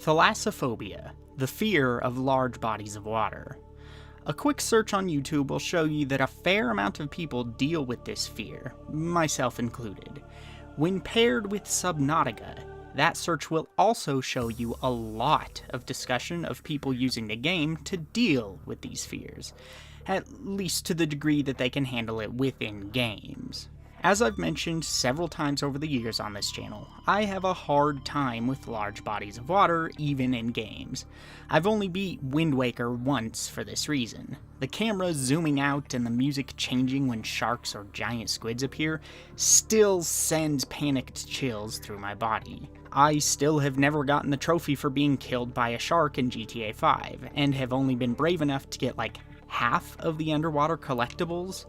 Thalassophobia, the fear of large bodies of water. A quick search on YouTube will show you that a fair amount of people deal with this fear, myself included. When paired with Subnautica, that search will also show you a lot of discussion of people using the game to deal with these fears, at least to the degree that they can handle it within games. As I've mentioned several times over the years on this channel, I have a hard time with large bodies of water, even in games. I've only beat Wind Waker once for this reason. The camera zooming out and the music changing when sharks or giant squids appear still sends panicked chills through my body. I still have never gotten the trophy for being killed by a shark in GTA 5, and have only been brave enough to get like half of the underwater collectibles.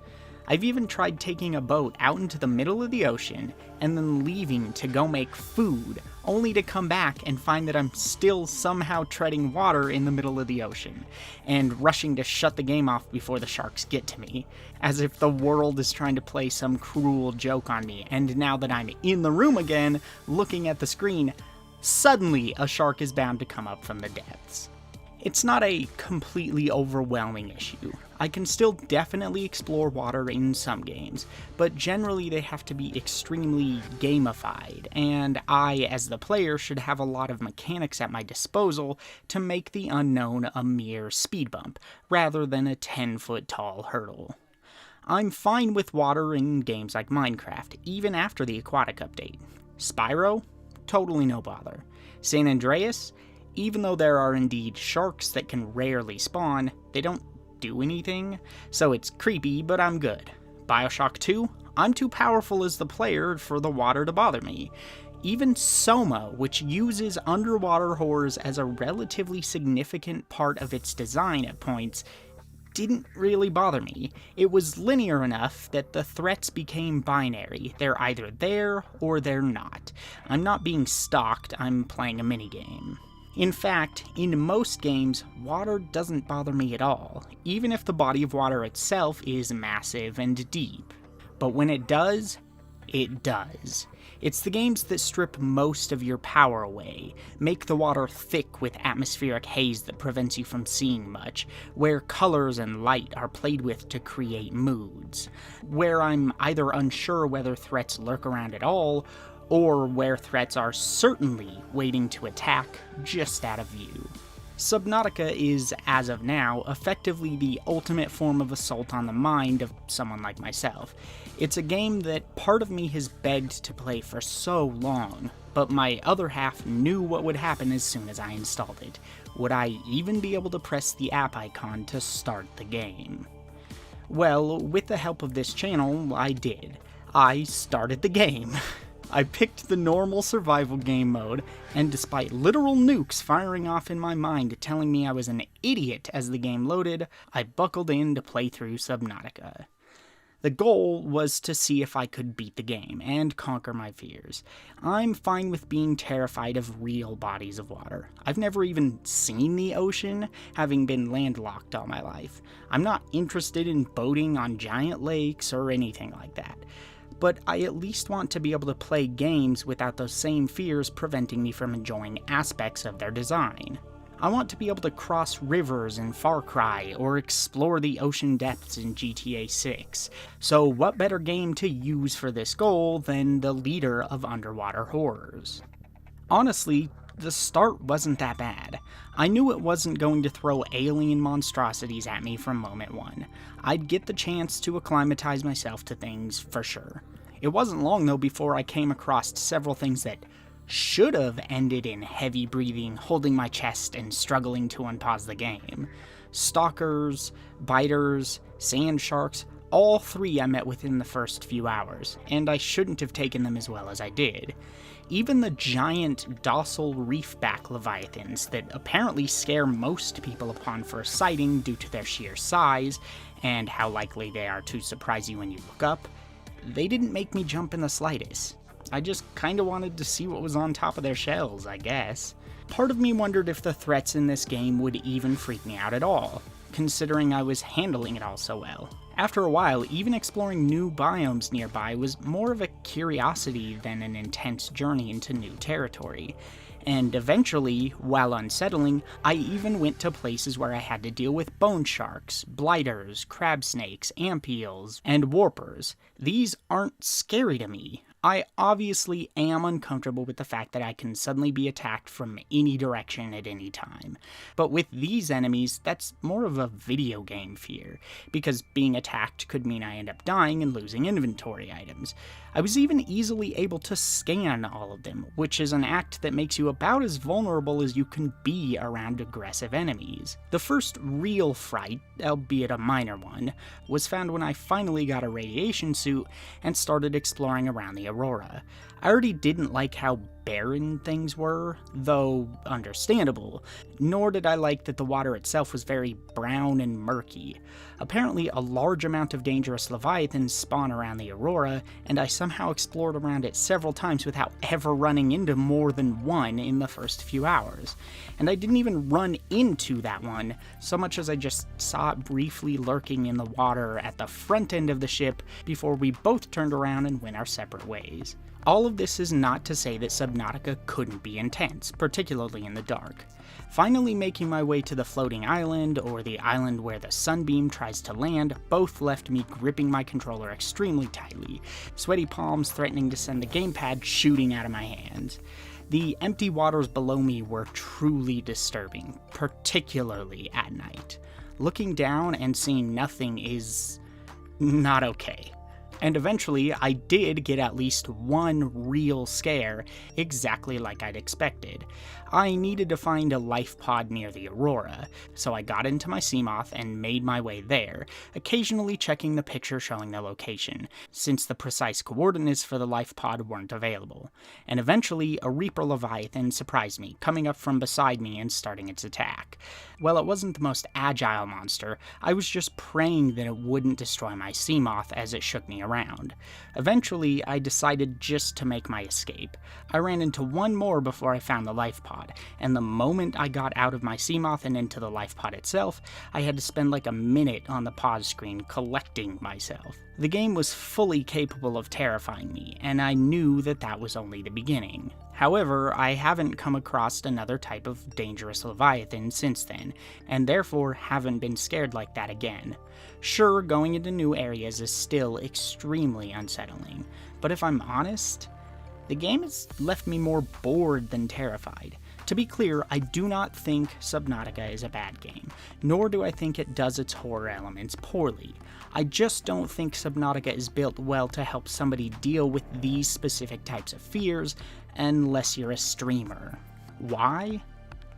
I've even tried taking a boat out into the middle of the ocean and then leaving to go make food, only to come back and find that I'm still somehow treading water in the middle of the ocean, and rushing to shut the game off before the sharks get to me, as if the world is trying to play some cruel joke on me, and now that I'm in the room again, looking at the screen, suddenly a shark is bound to come up from the depths. It's not a completely overwhelming issue. I can still definitely explore water in some games, but generally they have to be extremely gamified, and I, as the player, should have a lot of mechanics at my disposal to make the unknown a mere speed bump, rather than a 10-foot tall hurdle. I'm fine with water in games like Minecraft, even after the aquatic update. Spyro? Totally no bother. San Andreas? Even though there are indeed sharks that can rarely spawn, they don't do anything, so it's creepy, but I'm good. Bioshock 2? I'm too powerful as the player for the water to bother me. Even Soma, which uses underwater horrors as a relatively significant part of its design at points, didn't really bother me. It was linear enough that the threats became binary. They're either there or they're not. I'm not being stalked, I'm playing a minigame. In fact, in most games, water doesn't bother me at all, even if the body of water itself is massive and deep. But when it does, it does. It's the games that strip most of your power away, make the water thick with atmospheric haze that prevents you from seeing much, where colors and light are played with to create moods, where I'm either unsure whether threats lurk around at all, or where threats are certainly waiting to attack just out of view. Subnautica is, as of now, effectively the ultimate form of assault on the mind of someone like myself. It's a game that part of me has begged to play for so long, but my other half knew what would happen as soon as I installed it. Would I even be able to press the app icon to start the game? Well, with the help of this channel, I did. I started the game. I picked the normal survival game mode, and despite literal nukes firing off in my mind telling me I was an idiot as the game loaded, I buckled in to play through Subnautica. The goal was to see if I could beat the game and conquer my fears. I'm fine with being terrified of real bodies of water. I've never even seen the ocean, having been landlocked all my life. I'm not interested in boating on giant lakes or anything like that. But I at least want to be able to play games without those same fears preventing me from enjoying aspects of their design. I want to be able to cross rivers in Far Cry or explore the ocean depths in GTA 6, so what better game to use for this goal than the leader of underwater horrors? Honestly, the start wasn't that bad. I knew it wasn't going to throw alien monstrosities at me from moment one. I'd get the chance to acclimatize myself to things for sure. It wasn't long though before I came across several things that should have ended in heavy breathing, holding my chest, and struggling to unpause the game. Stalkers, biters, sand sharks, all three I met within the first few hours, and I shouldn't have taken them as well as I did. Even the giant, docile reefback leviathans that apparently scare most people upon first sighting due to their sheer size, and how likely they are to surprise you when you look up, they didn't make me jump in the slightest. I just kinda wanted to see what was on top of their shells, I guess. Part of me wondered if the threats in this game would even freak me out at all, considering I was handling it all so well. After a while, even exploring new biomes nearby was more of a curiosity than an intense journey into new territory, and eventually, while unsettling, I even went to places where I had to deal with bone sharks, blighters, crab snakes, ampeels, and warpers. These aren't scary to me. I obviously am uncomfortable with the fact that I can suddenly be attacked from any direction at any time. But with these enemies, that's more of a video game fear, because being attacked could mean I end up dying and losing inventory items. I was even easily able to scan all of them, which is an act that makes you about as vulnerable as you can be around aggressive enemies. The first real fright, albeit a minor one, was found when I finally got a radiation suit and started exploring around the Aurora. I already didn't like how barren things were, though understandable, nor did I like that the water itself was very brown and murky. Apparently, a large amount of dangerous leviathans spawn around the Aurora, and I somehow explored around it several times without ever running into more than one in the first few hours. And I didn't even run into that one, so much as I just saw it briefly lurking in the water at the front end of the ship before we both turned around and went our separate ways. All of this is not to say that Subnautica couldn't be intense, particularly in the dark. Finally making my way to the floating island, or the island where the sunbeam tries to land, both left me gripping my controller extremely tightly, sweaty palms threatening to send the gamepad shooting out of my hands. The empty waters below me were truly disturbing, particularly at night. Looking down and seeing nothing is not okay. And eventually, I did get at least one real scare, exactly like I'd expected. I needed to find a life pod near the Aurora, so I got into my Seamoth and made my way there, occasionally checking the picture showing the location, since the precise coordinates for the life pod weren't available. And eventually, a Reaper Leviathan surprised me, coming up from beside me and starting its attack. While it wasn't the most agile monster, I was just praying that it wouldn't destroy my Seamoth as it shook me around. Eventually, I decided just to make my escape. I ran into one more before I found the life pod, and the moment I got out of my Seamoth and into the life pod itself, I had to spend like a minute on the pause screen collecting myself. The game was fully capable of terrifying me, and I knew that that was only the beginning. However, I haven't come across another type of dangerous Leviathan since then, and therefore haven't been scared like that again. Sure, going into new areas is still extremely unsettling, but if I'm honest, the game has left me more bored than terrified. To be clear, I do not think Subnautica is a bad game, nor do I think it does its horror elements poorly. I just don't think Subnautica is built well to help somebody deal with these specific types of fears, unless you're a streamer. Why?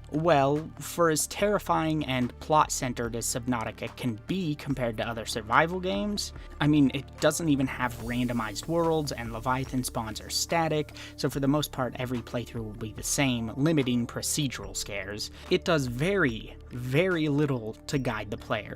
Well, for as terrifying and plot-centered as Subnautica can be compared to other survival games, I mean, it doesn't even have randomized worlds, and Leviathan spawns are static, so for the most part every playthrough will be the same, limiting procedural scares. It does very, very little to guide the player.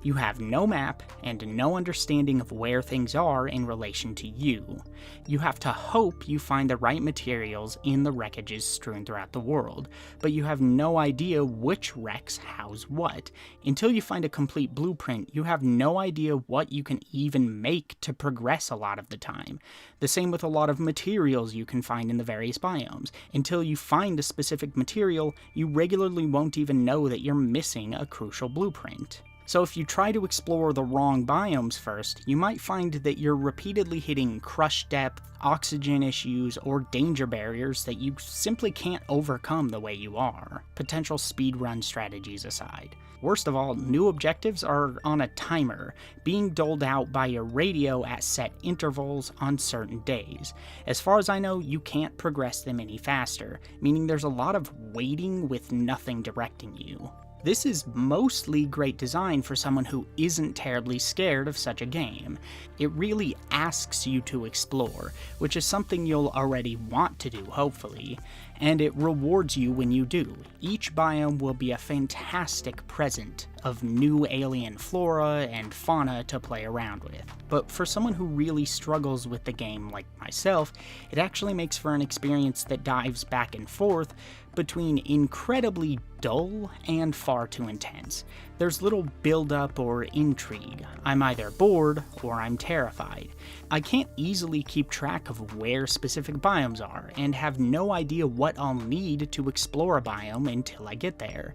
You have no map and no understanding of where things are in relation to you. You have to hope you find the right materials in the wreckages strewn throughout the world, but you have no idea which wrecks house what. Until you find a complete blueprint, you have no idea what you can even make to progress a lot of the time. The same with a lot of materials you can find in the various biomes. Until you find a specific material, you regularly won't even know that you're missing a crucial blueprint. So if you try to explore the wrong biomes first, you might find that you're repeatedly hitting crush depth, oxygen issues, or danger barriers that you simply can't overcome the way you are. Potential speedrun strategies aside. Worst of all, new objectives are on a timer, being doled out by your radio at set intervals on certain days. As far as I know, you can't progress them any faster, meaning there's a lot of waiting with nothing directing you. This is mostly great design for someone who isn't terribly scared of such a game. It really asks you to explore, which is something you'll already want to do, hopefully, and it rewards you when you do. Each biome will be a fantastic present of new alien flora and fauna to play around with. But for someone who really struggles with the game like myself, it actually makes for an experience that dives back and forth between incredibly dull and far too intense. There's little build-up or intrigue. I'm either bored or I'm terrified. I can't easily keep track of where specific biomes are, and have no idea what I'll need to explore a biome until I get there.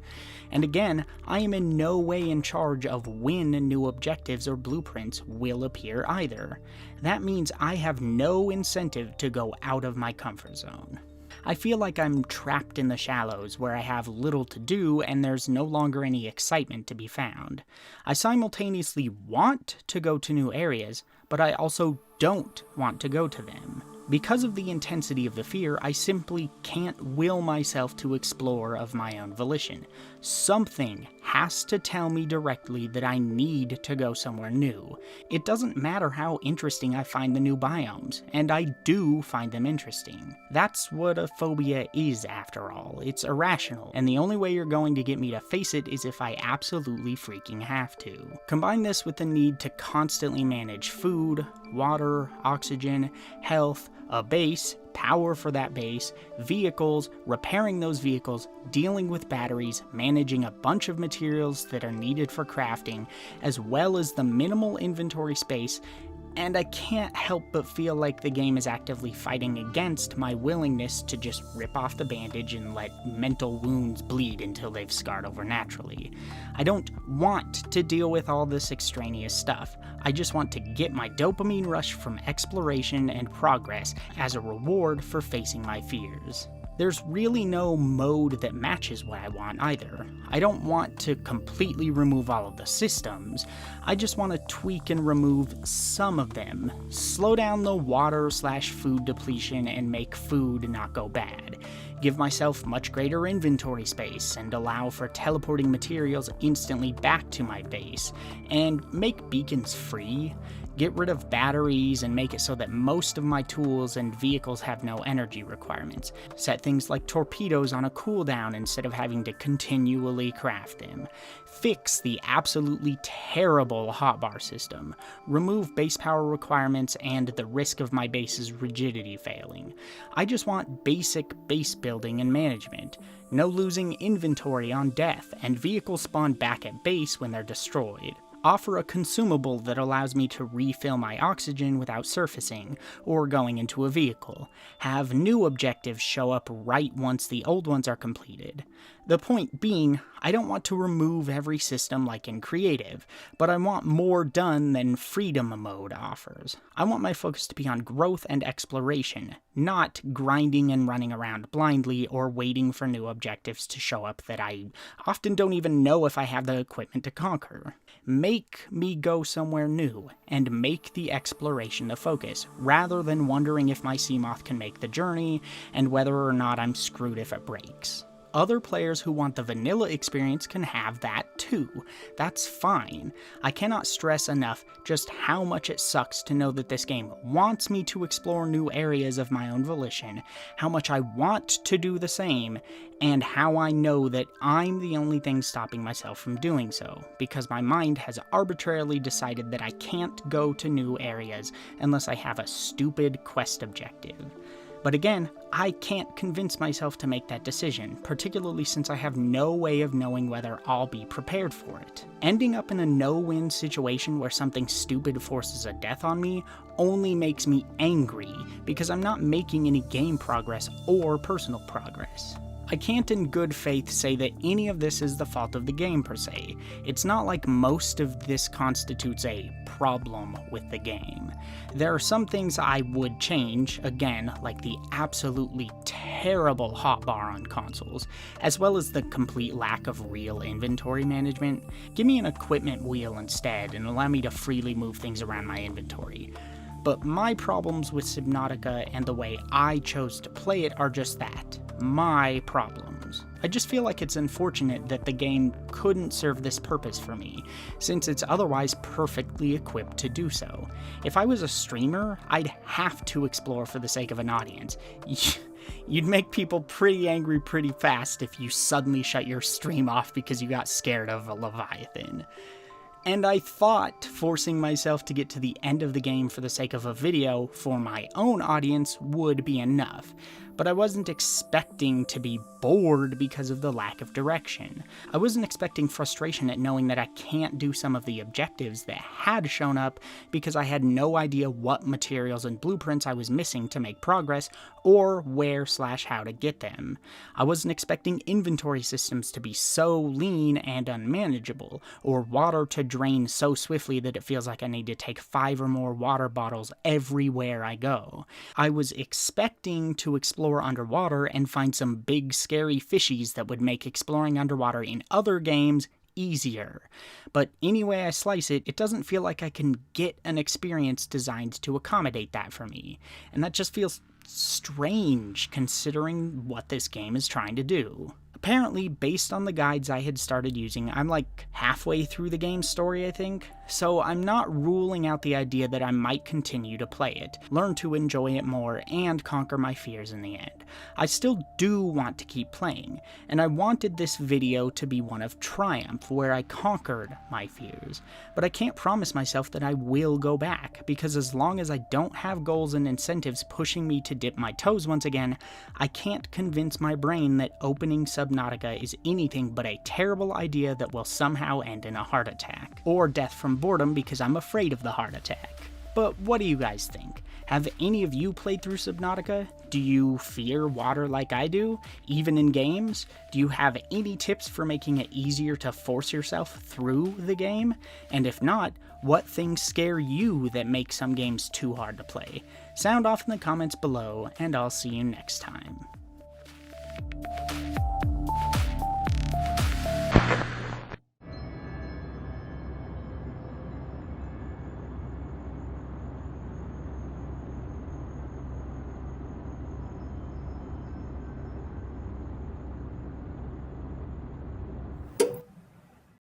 And again, I am in no way in charge of when new objectives or blueprints will appear either. That means I have no incentive to go out of my comfort zone. I feel like I'm trapped in the shallows where I have little to do and there's no longer any excitement to be found. I simultaneously want to go to new areas, but I also don't want to go to them. Because of the intensity of the fear, I simply can't will myself to explore of my own volition. Something has to tell me directly that I need to go somewhere new. It doesn't matter how interesting I find the new biomes, and I do find them interesting. That's what a phobia is, after all. It's irrational, and the only way you're going to get me to face it is if I absolutely freaking have to. Combine this with the need to constantly manage food, water, oxygen, health, a base, power for that base, vehicles, repairing those vehicles, dealing with batteries, managing a bunch of materials that are needed for crafting, as well as the minimal inventory space, and I can't help but feel like the game is actively fighting against my willingness to just rip off the bandage and let mental wounds bleed until they've scarred over naturally. I don't want to deal with all this extraneous stuff. I just want to get my dopamine rush from exploration and progress as a reward for facing my fears. There's really no mode that matches what I want either. I don't want to completely remove all of the systems. I just want to tweak and remove some of them. Slow down the water/food depletion and make food not go bad. Give myself much greater inventory space and allow for teleporting materials instantly back to my base. And make beacons free. Get rid of batteries and make it so that most of my tools and vehicles have no energy requirements. Set things like torpedoes on a cooldown instead of having to continually craft them. Fix the absolutely terrible hotbar system. Remove base power requirements and the risk of my base's rigidity failing. I just want basic base building and management. No losing inventory on death, and vehicles spawn back at base when they're destroyed. Offer a consumable that allows me to refill my oxygen without surfacing, or going into a vehicle. Have new objectives show up right once the old ones are completed. The point being, I don't want to remove every system like in creative, but I want more done than freedom mode offers. I want my focus to be on growth and exploration, not grinding and running around blindly or waiting for new objectives to show up that I often don't even know if I have the equipment to conquer. Make me go somewhere new, and make the exploration the focus, rather than wondering if my Seamoth can make the journey, and whether or not I'm screwed if it breaks. Other players who want the vanilla experience can have that too. That's fine. I cannot stress enough just how much it sucks to know that this game wants me to explore new areas of my own volition, how much I want to do the same, and how I know that I'm the only thing stopping myself from doing so, because my mind has arbitrarily decided that I can't go to new areas unless I have a stupid quest objective. But again, I can't convince myself to make that decision, particularly since I have no way of knowing whether I'll be prepared for it. Ending up in a no-win situation where something stupid forces a death on me only makes me angry, because I'm not making any game progress or personal progress. I can't in good faith say that any of this is the fault of the game per se. It's not like most of this constitutes a problem with the game. There are some things I would change, again, like the absolutely terrible hotbar on consoles, as well as the complete lack of real inventory management. Give me an equipment wheel instead and allow me to freely move things around my inventory. But my problems with Subnautica and the way I chose to play it are just that. My problems. I just feel like it's unfortunate that the game couldn't serve this purpose for me, since it's otherwise perfectly equipped to do so. If I was a streamer, I'd have to explore for the sake of an audience. You'd make people pretty angry pretty fast if you suddenly shut your stream off because you got scared of a Leviathan. And I thought forcing myself to get to the end of the game for the sake of a video for my own audience would be enough. but I wasn't expecting to be bored because of the lack of direction. I wasn't expecting frustration at knowing that I can't do some of the objectives that had shown up because I had no idea what materials and blueprints I was missing to make progress, or where/how to get them. I wasn't expecting inventory systems to be so lean and unmanageable, or water to drain so swiftly that it feels like I need to take 5 or more water bottles everywhere I go. I was expecting to explore underwater and find some big scary fishies that would make exploring underwater in other games easier. But any way I slice it, it doesn't feel like I can get an experience designed to accommodate that for me. And that just feels strange considering what this game is trying to do. Apparently, based on the guides I had started using, I'm like halfway through the game's story, I think, so I'm not ruling out the idea that I might continue to play it, learn to enjoy it more, and conquer my fears in the end. I still do want to keep playing, and I wanted this video to be one of triumph, where I conquered my fears, but I can't promise myself that I will go back, because as long as I don't have goals and incentives pushing me to dip my toes once again, I can't convince my brain that opening Subnautica is anything but a terrible idea that will somehow end in a heart attack, or death from boredom because I'm afraid of the heart attack. But what do you guys think? Have any of you played through Subnautica? Do you fear water like I do, even in games? Do you have any tips for making it easier to force yourself through the game? And if not, what things scare you that make some games too hard to play? Sound off in the comments below, and I'll see you next time.